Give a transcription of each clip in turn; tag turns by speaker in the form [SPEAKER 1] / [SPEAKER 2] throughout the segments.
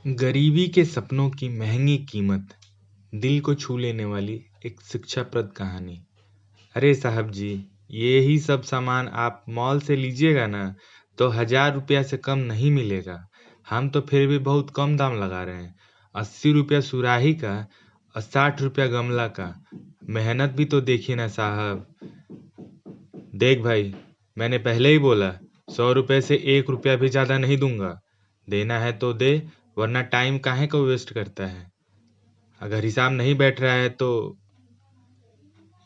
[SPEAKER 1] गरीबी के सपनों की महंगी कीमत, दिल को छू लेने वाली एक शिक्षाप्रद कहानी। अरे साहब जी, ये ही सब सामान आप मॉल से लीजिएगा ना तो 1000 रुपया से कम नहीं मिलेगा। हम तो फिर भी बहुत कम दाम लगा रहे हैं। 80 रुपया सुराही का और 60 रुपया गमला का। मेहनत भी तो देखिए ना साहब। देख भाई, मैंने पहले ही बोला, 100 रुपये से 1 रुपया भी ज्यादा नहीं दूंगा। देना है तो दे, वरना टाइम काहे को वेस्ट करता है। अगर हिसाब नहीं बैठ रहा है तो।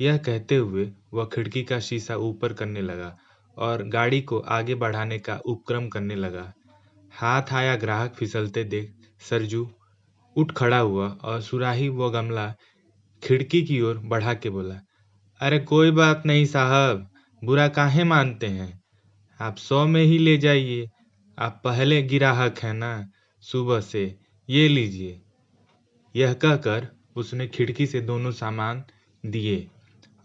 [SPEAKER 1] यह कहते हुए वह खिड़की का शीशा ऊपर करने लगा और गाड़ी को आगे बढ़ाने का उपक्रम करने लगा। हाथ आया ग्राहक फिसलते देख सरजू उठ खड़ा हुआ और सुराही व गमला खिड़की की ओर बढ़ा के बोला, अरे कोई बात नहीं साहब, बुरा काहे मानते हैं। आप 100 में ही ले जाइए। आप पहले ग्राहक हैं ना सुबह से। ये लीजिए। यह कहकर उसने खिड़की से दोनों सामान दिए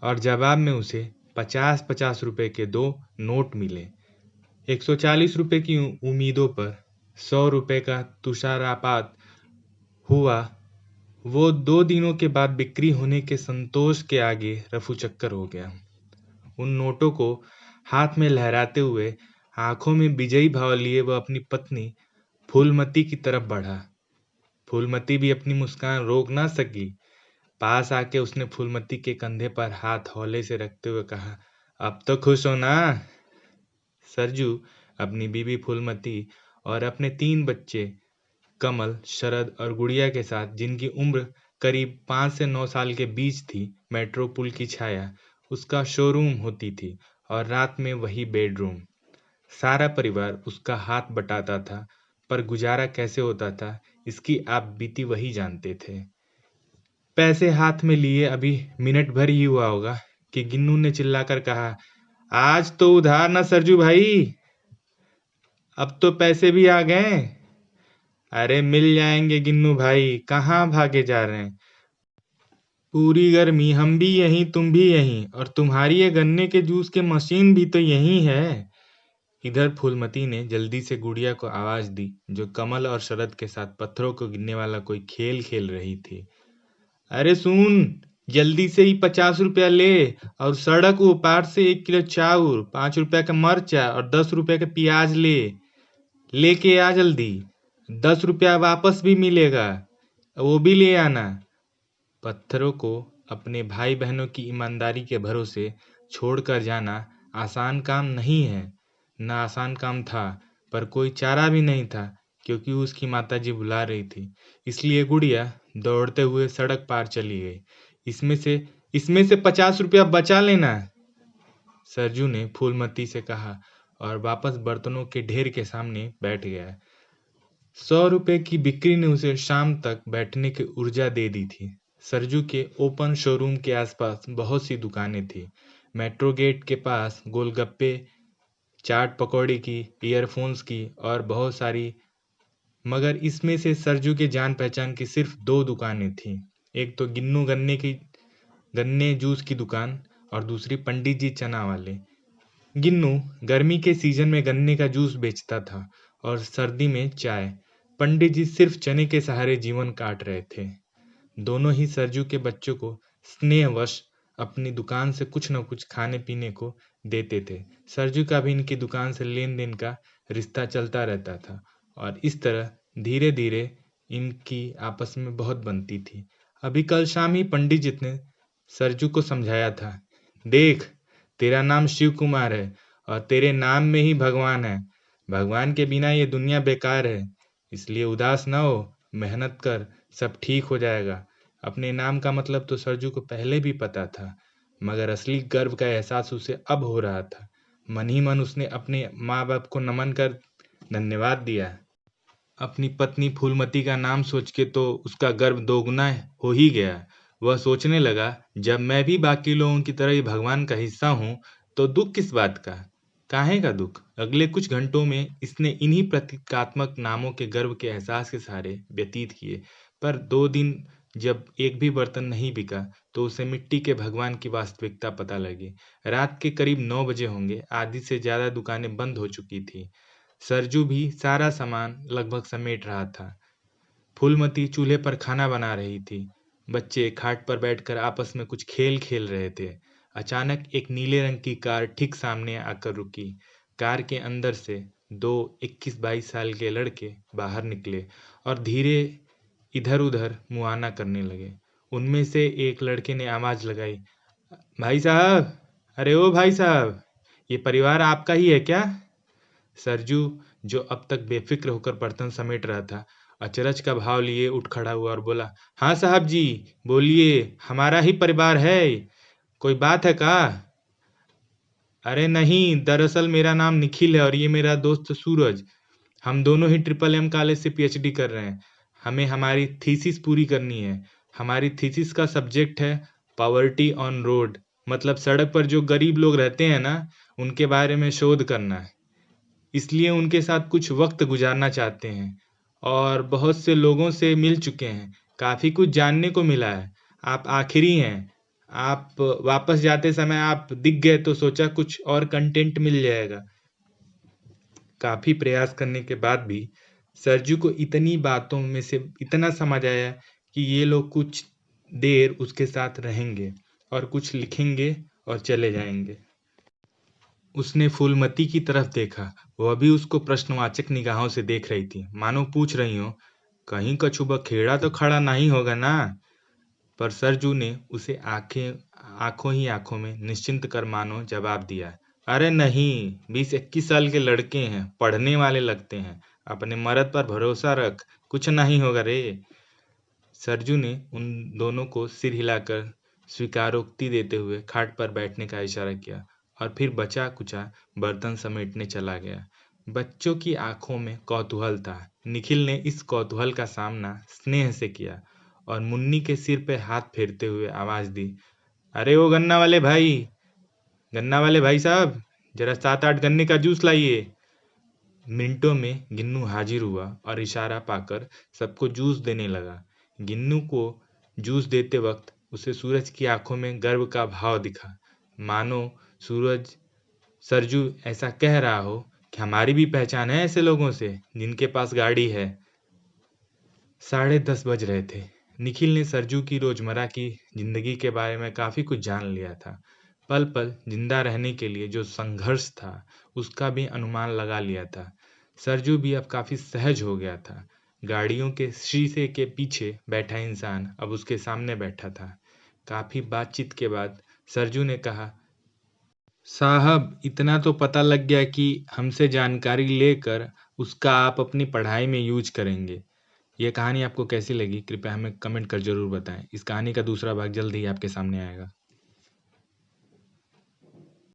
[SPEAKER 1] और जवाब में उसे 50-50 रुपए के 2 नोट मिले। 140 रुपए की उम्मीदों पर 100 रुपए का तुषारपात हुआ। वो 2 दिनों के बाद बिक्री होने के संतोष के आगे रफू चक्कर हो गया। उन नोटों को हाथ में लहराते हुए, आंखों में विजयी भाव लिए वह अपनी पत्नी फूलमती की तरफ बढ़ा। फूलमती भी अपनी मुस्कान रोक ना सकी। पास आके उसने फूलमती के कंधे पर हाथ हौले से रखते हुए कहा, अब तो खुश हो ना। सरजू अपनी बीवी फूलमती और अपने 3 बच्चे कमल, शरद और गुड़िया के साथ, जिनकी उम्र करीब 5 से 9 साल के बीच थी, मेट्रो पुल की छाया उसका शोरूम होती थी और रात में वही बेडरूम। सारा परिवार उसका हाथ बटाता था, पर गुजारा कैसे होता था इसकी आप बीती वही जानते थे। पैसे हाथ में लिए अभी मिनट भर ही हुआ होगा कि गिन्नू ने चिल्लाकर कहा, आज तो उधार ना सरजू भाई, अब तो पैसे भी आ गए। अरे मिल जाएंगे गिन्नू भाई, कहाँ भागे जा रहे हैं। पूरी गर्मी हम भी यहीं तुम भी यहीं, और तुम्हारी ये गन्ने के जूस के मशीन भी तो यहीं है। इधर फूलमती ने जल्दी से गुड़िया को आवाज दी, जो कमल और शरद के साथ पत्थरों को गिनने वाला कोई खेल खेल रही थी। अरे सुन, जल्दी से ही 50 रुपया ले, और सड़क वो पार से 1 किलो चाउर, 5 रुपया का मरचा और 10 रुपया का प्याज लेके आ जल्दी। 10 रुपया वापस भी मिलेगा, वो भी ले आना। पत्थरों को अपने भाई बहनों की ईमानदारी के भरोसे छोड़कर जाना आसान काम नहीं है। न आसान काम था, पर कोई चारा भी नहीं था, क्योंकि उसकी माताजी बुला रही थी। इसलिए गुड़िया दौड़ते हुए सड़क पार चली गई। इसमें से 50 रुपया बचा लेना, सरजू ने फूलमती से कहा और वापस बर्तनों के ढेर के सामने बैठ गया। 100 रुपए की बिक्री ने उसे शाम तक बैठने की ऊर्जा दे दी थी। सरजू के ओपन शोरूम के आसपास बहुत सी दुकानें थी। मेट्रो गेट के पास गोलगप्पे, चाट पकौड़ी की, ईयरफोन्स की और बहुत सारी, मगर इसमें से सरजू के जान पहचान की सिर्फ 2 दुकानें थीं। एक तो गिन्नू गन्ने जूस की दुकान और दूसरी पंडित जी चना वाले। गिन्नू गर्मी के सीजन में गन्ने का जूस बेचता था और सर्दी में चाय। पंडित जी सिर्फ चने के सहारे जीवन काट रहे थे। दोनों ही सरजू के बच्चों को स्नेहवश अपनी दुकान से कुछ न कुछ खाने पीने को देते थे। सरजू का भी इनकी दुकान से लेन देन का रिश्ता चलता रहता था और इस तरह धीरे धीरे इनकी आपस में बहुत बनती थी। अभी कल शाम ही पंडित जी ने सरजू को समझाया था, देख, तेरा नाम शिव कुमार है और तेरे नाम में ही भगवान है। भगवान के बिना ये दुनिया बेकार है, इसलिए उदास ना हो, मेहनत कर, सब ठीक हो जाएगा। अपने नाम का मतलब तो सरजू को पहले भी पता था, मगर असली गर्व का एहसास उसे अब हो रहा था। मन ही मन उसने अपने माँ बाप को नमन कर धन्यवाद दिया। अपनी पत्नी फूलमती का नाम सोच के तो उसका गर्व दोगुना हो ही गया। वह सोचने लगा, जब मैं भी बाकी लोगों की तरह ही भगवान का हिस्सा हूँ, तो दुख किस बात का। काहे का दुख। अगले कुछ घंटों में इसने इन्हीं प्रतीकात्मक नामों के गर्व के एहसास के सहारे व्यतीत किए। पर 2 दिन जब एक भी बर्तन नहीं बिका, तो उसे मिट्टी के भगवान की वास्तविकता पता लगी। रात के करीब 9 बजे होंगे। आधी से ज्यादा दुकानें बंद हो चुकी थी। सरजू भी सारा सामान लगभग समेट रहा था। फूलमती चूल्हे पर खाना बना रही थी। बच्चे खाट पर बैठकर आपस में कुछ खेल खेल रहे थे। अचानक एक नीले रंग की कार ठीक सामने आकर रुकी। कार के अंदर से दो 21-22 साल के लड़के बाहर निकले और धीरे इधर-उधर मुआना करने लगे। उनमें से एक लड़के ने आवाज लगाई, भाई साहब, अरे ओ भाई साहब, ये परिवार आपका ही है क्या? सरजू, जो अब तक बेफिक्र होकर बर्तन समेट रहा था, अचरज का भाव लिए उठ खड़ा हुआ और बोला, हाँ साहब जी, बोलिए, हमारा ही परिवार है। कोई बात है का? अरे नहीं, दरअसल मेरा नाम निखिल है और ये मेरा दोस्त सूरज। हम दोनों ही ट्रिपल एम कॉलेज से पीएचडी कर रहे हैं। हमें हमारी थीसिस पूरी करनी है। हमारी थीसिस का सब्जेक्ट है पॉवर्टी ऑन रोड, मतलब सड़क पर जो गरीब लोग रहते हैं ना, उनके बारे में शोध करना है। इसलिए उनके साथ कुछ वक्त गुजारना चाहते हैं और बहुत से लोगों से मिल चुके हैं। काफ़ी कुछ जानने को मिला है। आप आखिरी हैं। आप वापस जाते समय आप दिख गए तो सोचा कुछ और कंटेंट मिल जाएगा। काफ़ी प्रयास करने के बाद भी सरजू को इतनी बातों में से इतना समझ आया कि ये लोग कुछ देर उसके साथ रहेंगे और कुछ लिखेंगे और चले जाएंगे। उसने फूलमती की तरफ देखा। वह भी उसको प्रश्नवाचक निगाहों से देख रही थी, मानो पूछ रही हो, कहीं कछु बखेड़ा तो खड़ा नहीं होगा ना? पर सरजू ने उसे आंखों ही आंखों में निश्चिंत कर मानो जवाब दिया, अरे नहीं, 20-21 साल के लड़के हैं, पढ़ने वाले लगते हैं। अपने मर्द पर भरोसा रख, कुछ नहीं होगा रे। सरजू ने उन दोनों को सिर हिलाकर स्वीकारोक्ति देते हुए खाट पर बैठने का इशारा किया और फिर बचा कुचा बर्तन समेटने चला गया। बच्चों की आंखों में कौतूहल था। निखिल ने इस कौतूहल का सामना स्नेह से किया और मुन्नी के सिर पे हाथ फेरते हुए आवाज दी, अरे वो गन्ना वाले भाई साहब, जरा 7-8 गन्ने का जूस लाइए। मिनटों में गिन्नू हाजिर हुआ और इशारा पाकर सबको जूस देने लगा। गिन्नू को जूस देते वक्त उसे सूरज की आंखों में गर्व का भाव दिखा, मानो सूरज सरजू ऐसा कह रहा हो कि हमारी भी पहचान है ऐसे लोगों से जिनके पास गाड़ी है। 10:30 बज रहे थे। निखिल ने सरजू की रोजमर्रा की जिंदगी के बारे में काफी कुछ जान लिया था। पल पल जिंदा रहने के लिए जो संघर्ष था, उसका भी अनुमान लगा लिया था। सरजू भी अब काफी सहज हो गया था। गाड़ियों के शीशे के पीछे बैठा इंसान अब उसके सामने बैठा था। काफी बातचीत के बाद सरजू ने कहा, साहब, इतना तो पता लग गया कि हमसे जानकारी लेकर उसका आप अपनी पढ़ाई में यूज करेंगे। यह कहानी आपको कैसी लगी? कृपया हमें कमेंट कर जरूर बताएं। इस कहानी का दूसरा भाग जल्द ही आपके सामने आएगा।